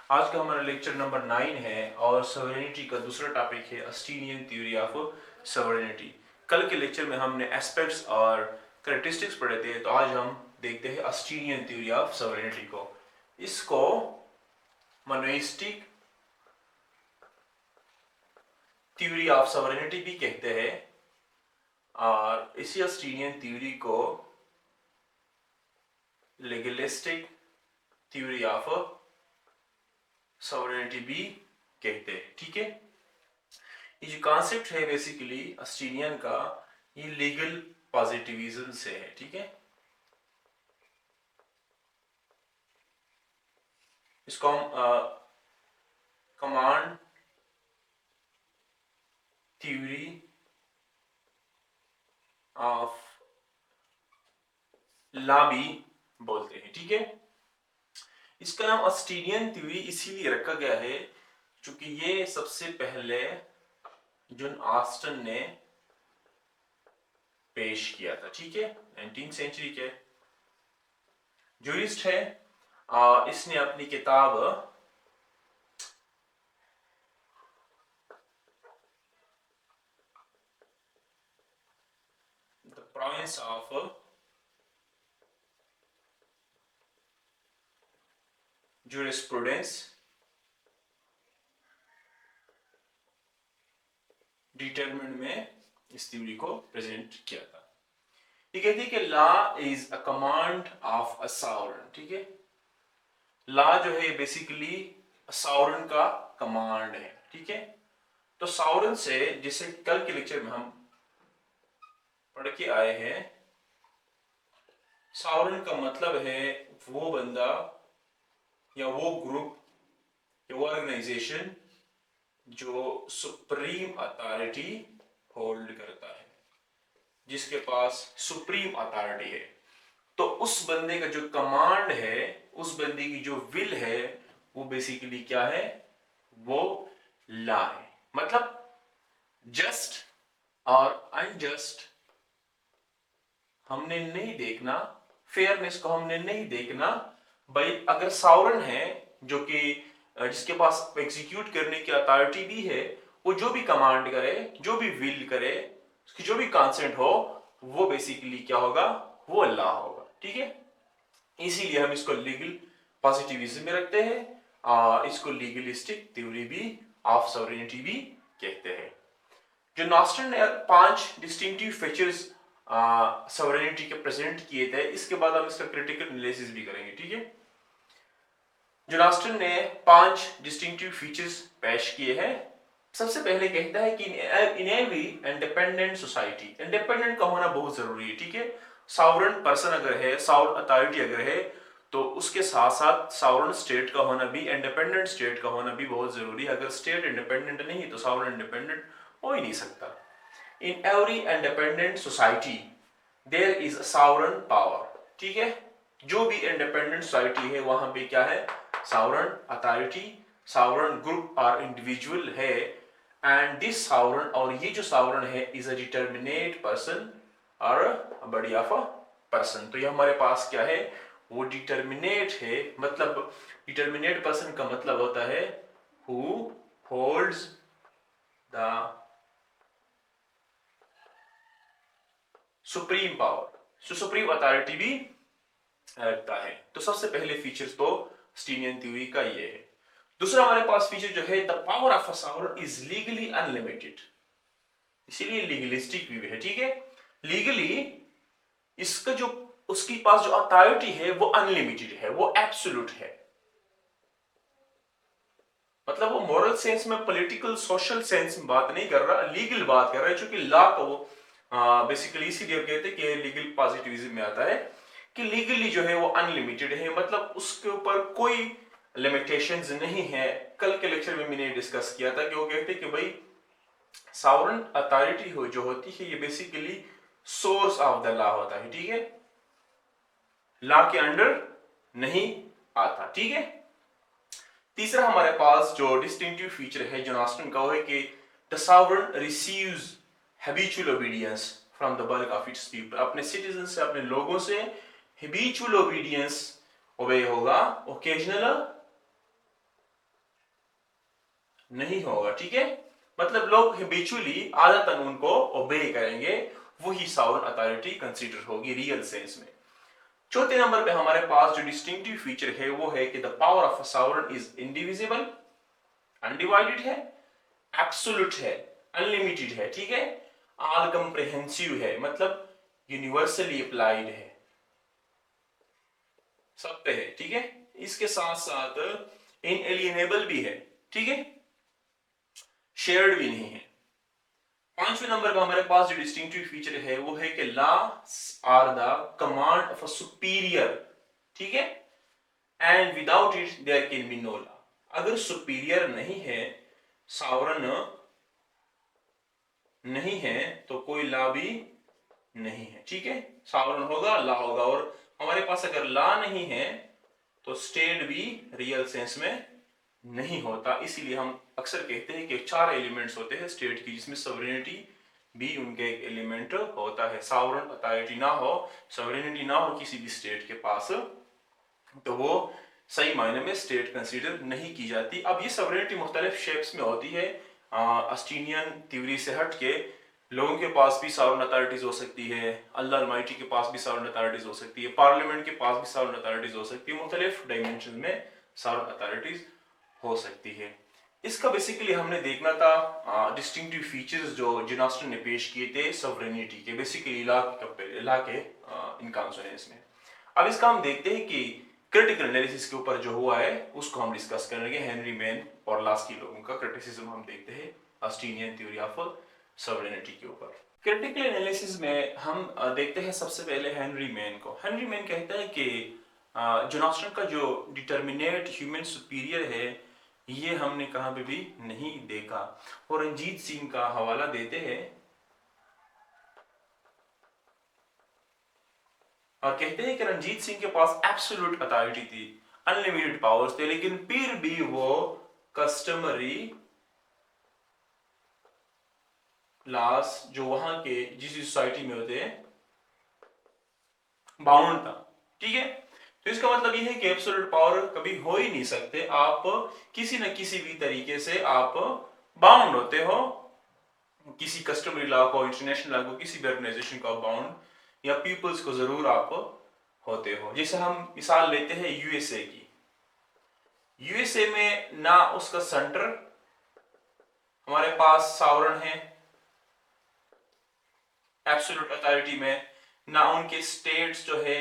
आज का हमारा लेक्चर नंबर 9 है और सॉवरेनिटी का दूसरा टॉपिक है अस्टीनियन थ्योरी ऑफ सॉवरेनिटी। कल के लेक्चर में हमने एस्पेक्ट्स और कैरेक्टरिस्टिक्स पढ़े थे, तो आज हम देखते हैं अस्टीनियन थ्योरी ऑफ सॉवरेनिटी को। इसको मोनोइस्टिक थ्योरी ऑफ सॉवरेनिटी भी कहते हैं और इसी अस्टीनियन थ्योरी को लीगलिस्टिक थ्योरी ऑफ सॉवरेनिटी भी कहते हैं। ठीक है, ये जो कॉन्सेप्ट है बेसिकली अस्टीनियन का, ये लीगल पॉजिटिविज्म से है। ठीक है, इसको हम कमांड थ्योरी ऑफ लॉ भी बोलते हैं। ठीक है, इसका नाम अस्टीनियन थ्योरी इसीलिए रखा गया है क्योंकि ये सबसे पहले जॉन ऑस्टन ने पेश किया था। ठीक है, 19वीं सेंचुरी के जूरिस्ट है। इसने अपनी किताब the province of jurisprudence determinant में इस थ्योरी को प्रेजेंट किया था। ये कहती है कि law is a command of a sovereign. ठीक है, लॉ जो है बेसिकली सॉवरेन का कमांड है। ठीक है, तो सॉवरेन से, जिसे कल के लेक्चर में हम पढ़ के आए हैं, सॉवरेन का मतलब है वो बंदा या वो ग्रुप या वो ऑर्गेनाइजेशन जो सुप्रीम अथॉरिटी होल्ड करता है, जिसके पास सुप्रीम अथॉरिटी है। तो उस बंदे का जो कमांड है, उस बंदे की जो विल है, वो बेसिकली क्या है? वो लॉ है। मतलब जस्ट और अनजस्ट हमने नहीं देखना, फेयरनेस को हमने नहीं देखना। भाई अगर सॉवरेन है जो कि जिसके पास एग्जीक्यूट करने की अथॉरिटी भी है, वो जो भी कमांड करे, जो भी विल करे, उसकी जो भी कॉन्सेंट हो, वो बेसिकली क्या होगा? वो लॉ होगा। ठीक है, इसीलिए हम इसको लीगल पॉजिटिविज्म में रखते हैं और इसको लीगलिस्टिक थ्योरी भी ऑफ सॉवरेनिटी भी कहते हैं। जो नॉस्टन ने 5 डिस्टिंक्टिव फीचर्स सॉवरेनिटी के प्रेजेंट किए थे, इसके बाद हम इसका क्रिटिकल एनालिसिस भी करेंगे। ठीक है, जो नॉस्टन ने 5 डिस्टिंक्टिव फीचर्स पेश किए हैं। सबसे पहले कहता है कि इन एवरी इंडिपेंडेंट सोसाइटी, इंडिपेंडेंट का होना बहुत जरूरी है। ठीक है, सॉवरेन पर्सन अगर है, सॉवरेन अथॉरिटी अगर है, तो उसके साथ साथ सॉवरेन स्टेट का होना भी, इंडिपेंडेंट स्टेट का होना भी बहुत जरूरी है। अगर स्टेट इंडिपेंडेंट नहीं तो सॉवरेन इंडिपेंडेंट हो ही नहीं सकता। In every independent society there is sovereign power. ठीक है, जो भी इंडिपेंडेंट सोसाइटी है वहां पे क्या है? सॉवरेन अथॉरिटी, सॉवरेन ग्रुप और इंडिविजुअल है। एंड दिस सॉवरेन, और ये जो सॉवरेन है, इज अ डिटर्मिनेट पर्सन और बॉडी ऑफ अ पर्सन। तो ये हमारे पास क्या है? वो डिटर्मिनेट है। मतलब डिटर्मिनेट पर्सन का मतलब होता है who holds the supreme power, supreme authority भी रखता है। तो सबसे पहले फीचर्स तो स्टीनियन थ्योरी का ये है। दूसरा हमारे पास फीचर जो है, the power of a sovereign is legally unlimited, इसीलिए लीगलिस्टिक भी है। ठीक है, लीगली इसका जो उसके पास जो अथॉरिटी है वो अनलिमिटेड है, वो एब्सोल्यूट है। मतलब वो मॉरल सेंस में, पॉलिटिकल सोशल सेंस में बात नहीं कर रहा, लीगल बात कर रहा है। क्योंकि लॉ को बेसिकली इसीलिए कहते हैं कि लीगल पॉजिटिविज्म में आता है कि लीगली जो है वो अनलिमिटेड है। मतलब उसके ऊपर कोई लिमिटेशंस नहीं है। कल के लेक्चर में मैंने डिस्कस किया था कि वो कहते हैं कि भाई सॉवरेन अथॉरिटी हो जो होती है, ये basically source of the law होता है। ठीक है, लॉ के अंडर नहीं आता। ठीक है, तीसरा हमारे पास जो डिस्टिंक्टिव फीचर है जो नॉस्टन का, वो है कि the sovereign receives habitual obedience from the bulk of its people. अपने सिटीजन से, अपने लोगों से हैबिचुअल ओबीडियंस ओबे होगा, ओकेजनल नहीं होगा, ठीक है। मतलब लोग हैबिचुअली आदतन उनको ओबे करेंगे, वही सॉवरेन अथॉरिटी कंसीडर होगी रियल सेंस में। चौथे नंबर पे हमारे पास जो डिस्टिंक्टिव फीचर है वो है कि the power of a sovereign is indivisible, undivided है, एब्सोल्यूट है, अनलिमिटेड है, ठीक है, ऑल कंप्रिहेंसिव है, मतलब यूनिवर्सली अप्लाइड है, सब पे है, ठीक है। इसके साथ साथ इनएलिएनेबल भी है, ठीक है, शेयर्ड भी नहीं है। पांचवें नंबर पे हमारे पास जो डिस्टिंक्टिव फीचर है वो है कि laws are the command of a superior, ठीक है, and without it there can be no law. अगर सुपीरियर नहीं है, सॉवरेन नहीं है, तो कोई लॉ भी नहीं है, ठीक है। सॉवरेन होगा, लॉ होगा, और हमारे पास अगर लॉ नहीं है तो स्टेट भी रियल सेंस में नहीं होता। इसीलिए हम अक्सर कहते हैं कि चार एलिमेंट्स होते हैं स्टेट की, जिसमें सॉवरेनिटी भी उनका एक एलिमेंट होता है। सॉवरेन अथॉरिटी ना हो, सॉवरेनिटी ना हो किसी भी स्टेट के पास, तो वो सही मायने में स्टेट कंसीडर नहीं की जाती। अब ये सॉवरेनिटी मुख्तलिफ शेप्स में होती है। अस्टीनियन थ्योरी से हट के लोगों के पास भी सॉवरेन अथॉरिटीज हो सकती है, अल्लाह अलमाइटी के पास भी सॉवरेन अथॉरिटीज हो सकती है, पार्लियामेंट के पास भी सॉवरेन अथॉरिटीज हो सकती है, मुख्तलिफ डायमेंशन में सॉवरेन अथॉरिटीज हो सकती है। इसका बेसिकली हमने देखना था डिस्टिंक्टिव फीचर्स जो जिन ऑस्टिन ने पेश किए थे सॉवरेनिटी के, बेसिकली ला के इनकाउंस हैं इसमें। अब इसका हम देखते हैं कि क्रिटिकल एनालिसिस के ऊपर जो हुआ है उसको हम डिस्कस करेंगे। हेनरी मैन और लास्की लोगों का क्रिटिसिज्म हम देखते हैं ऑस्टिनियन थ्योरी ऑफ सॉवरेनिटी के ऊपर। क्रिटिकल एनालिसिस में हम देखते हैं सबसे पहले हेनरी मैन को। हेनरी मैन कहता है कि जॉन ऑस्टिन का जो डिटर्मिनेट ह्यूमन सुपीरियर है ये हमने कहां पे भी नहीं देखा, और रंजीत सिंह का हवाला देते हैं और कहते हैं कि रंजीत सिंह के पास एब्सोल्यूट अथॉरिटी थी, अनलिमिटेड पावर्स थे, लेकिन फिर भी वो कस्टमरी लॉस जो वहां के जिस सोसाइटी में होते हैं बाउंड था, ठीक है। तो इसका मतलब ये है कि एब्सोल्यूट पावर कभी हो ही नहीं सकते, आप किसी न किसी भी तरीके से आप बाउंड होते हो, किसी कस्टमरी लॉ को, इंटरनेशनल लॉ को, किसी भी ऑर्गेनाइजेशन को बाउंड, या पीपल्स को जरूर आप होते हो। जैसे हम मिसाल लेते हैं यूएसए की। यूएसए में ना उसका सेंटर हमारे पास सॉवरेन है एब्सोल्यूट अथॉरिटी में, ना उनके स्टेट्स जो है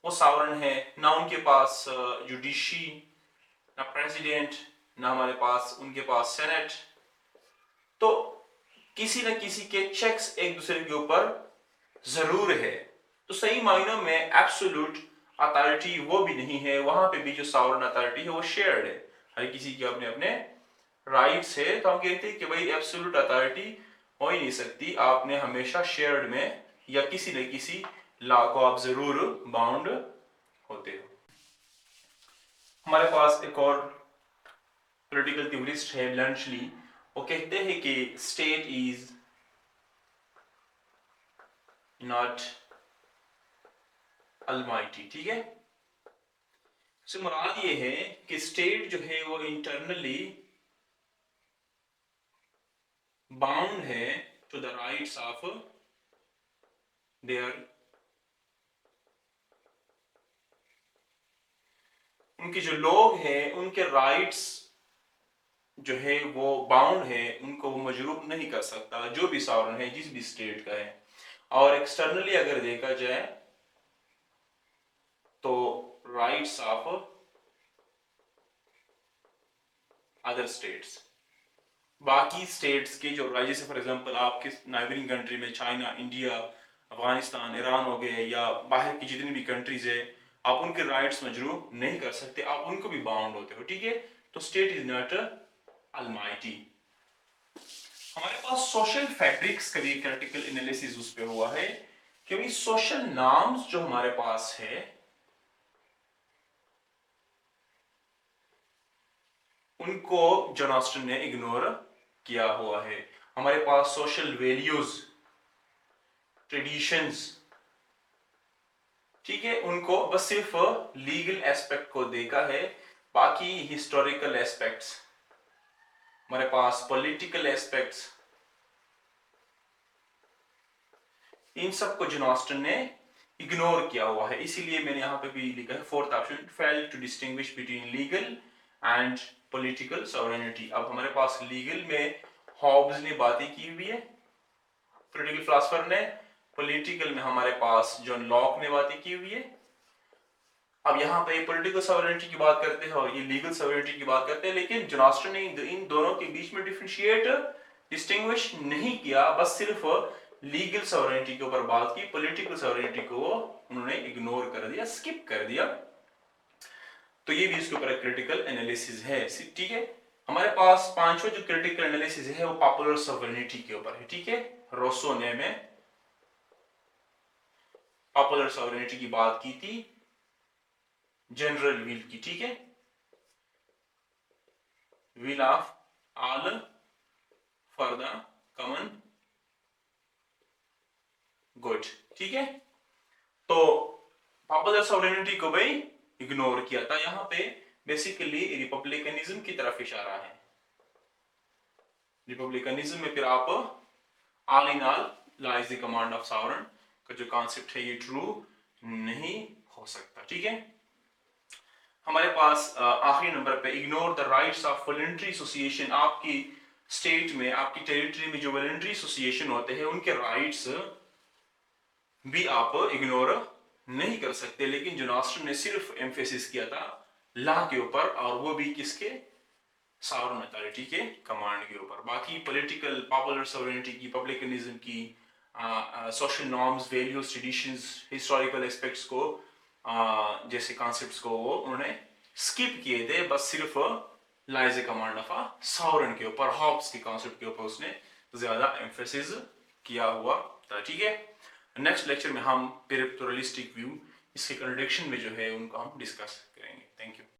वो सॉवरेन है, ना उनके पास जुडिशी, ना प्रेसिडेंट, ना हमारे पास उनके पास सेनेट। तो किसी न किसी के चेक्स एक दूसरे के ऊपर जरूर है। तो सही मायनों में एब्सोल्यूट अथॉरिटी वो भी नहीं है, वहां पे भी जो सॉवरेन अथॉरिटी है वो शेयर्ड है, हर किसी के अपने अपने राइट्स है। तो हम कहते हैं कि भाई एब्सोल्यूट अथॉरिटी हो ही नहीं सकती, आपने हमेशा शेयर्ड में या किसी न किसी लॉ को आप जरूर बाउंड होते हो। हमारे पास एक और पॉलिटिकल थ्योरिस्ट है ब्लंशली, वो कहते हैं कि स्टेट इज नॉट अलमाइटी, ठीक है। से मुराद ये है कि स्टेट जो है वो इंटरनली बाउंड है to the rights of their, उनके जो लोग हैं उनके राइट्स जो है वो बाउंड है, उनको वो मजरूब नहीं कर सकता, जो भी सॉवरेन है जिस भी स्टेट का है। और एक्सटर्नली अगर देखा जाए तो राइट्स ऑफ अदर स्टेट्स, बाकी स्टेट्स के जो राज्य से, फॉर एग्जांपल आपके नाइबरिंग कंट्री में चाइना, इंडिया, अफगानिस्तान, ईरान हो गए, या बाहर की जितनी भी कंट्रीज है, आप उनके राइट्स मजरूब नहीं कर सकते, आप उनको भी बाउंड होते हो, ठीक है। तो स्टेट इज नॉट अलमाइटी। हमारे पास सोशल फैब्रिक्स का भी क्रिटिकल एनालिसिस उस पे हुआ है कि भाई सोशल नॉर्म्स जो हमारे पास है उनको जॉन ऑस्टिन ने इग्नोर किया हुआ है। हमारे पास सोशल वैल्यूज, ट्रेडिशंस, ठीक है, उनको बस सिर्फ लीगल एस्पेक्ट को देखा है, बाकी हिस्टोरिकल एस्पेक्ट्स हमारे पास पॉलिटिकल एस्पेक्ट्स, इन सब को जॉन ऑस्टन ने इग्नोर किया हुआ है, इसीलिए मैंने यहाँ पे भी लिखा है fourth option, fail to distinguish between legal and political sovereignty. अब हमारे पास लीगल में हॉब्स ने बातें की हुई है, पॉलिटिकल फिलोसफर ने, पॉलिटिकल में हमारे पास जॉन लॉक ने बातें की हुई है। अब यहाँ पे पॉलिटिकल सॉवरेनिटी की बात करते हैं और ये लीगल सॉवरेनिटी की बात करते हैं, लेकिन जॉन ऑस्टन ने इन दोनों के बीच में डिफरेंशिएट, डिस्टिंग्विश नहीं किया, बस सिर्फ लीगल सॉवरेनिटी के ऊपर बात की, पॉलिटिकल सॉवरेनिटी को उन्होंने इग्नोर कर दिया, स्किप कर दिया। तो ये भी इसके ऊपर क्रिटिकल एनालिसिस है, ठीक है। हमारे पास पांचवा जो क्रिटिकल एनालिसिस है वो पॉपुलर सॉवरेनिटी के ऊपर है, ठीक है। रोसो ने में पॉपुलर सॉवरेनिटी की बात की थी, जनरल विल की, ठीक है, will of all for the common good, ठीक है। तो पॉपुलर सॉवरेनिटी को भाई इग्नोर किया था, यहां पे बेसिकली रिपब्लिकनिज्म की तरफ इशारा है। रिपब्लिकनिज्म में फिर आप all in all lies the command of sovereign का जो कॉन्सेप्ट है ये ट्रू नहीं हो सकता, ठीक है। हमारे पास आखिरी नंबर पे ignore the rights of voluntary association. आपकी स्टेट में, आपकी टेरिटरी में जो वॉलंटरी एसोसिएशन होते हैं उनके राइट्स भी आप इग्नोर नहीं कर सकते, लेकिन जॉन ऑस्टन ने सिर्फ एम्फेसिस किया था लॉ के ऊपर, और वो भी किसके, सॉवरेन अथॉरिटी के कमांड के ऊपर। बाकी पॉलिटिकल, पॉपुलर सॉवरेनिटी की, पब्लिकनिज्म की, social norms, values, traditions, historical aspects को, जैसे कॉन्सेप्ट्स को वो उन्होंने स्किप किए थे, बस सिर्फ lies A command of a sovereign के ऊपर, हॉब्स के कॉन्सेप्ट के ऊपर उसने ज्यादा एम्फेसिस किया हुआ था, ठीक है। नेक्स्ट लेक्चर में हम प्लuralistic व्यू, इसके कंट्रडिक्शन में जो है उनको हम डिस्कस करेंगे। Thank you.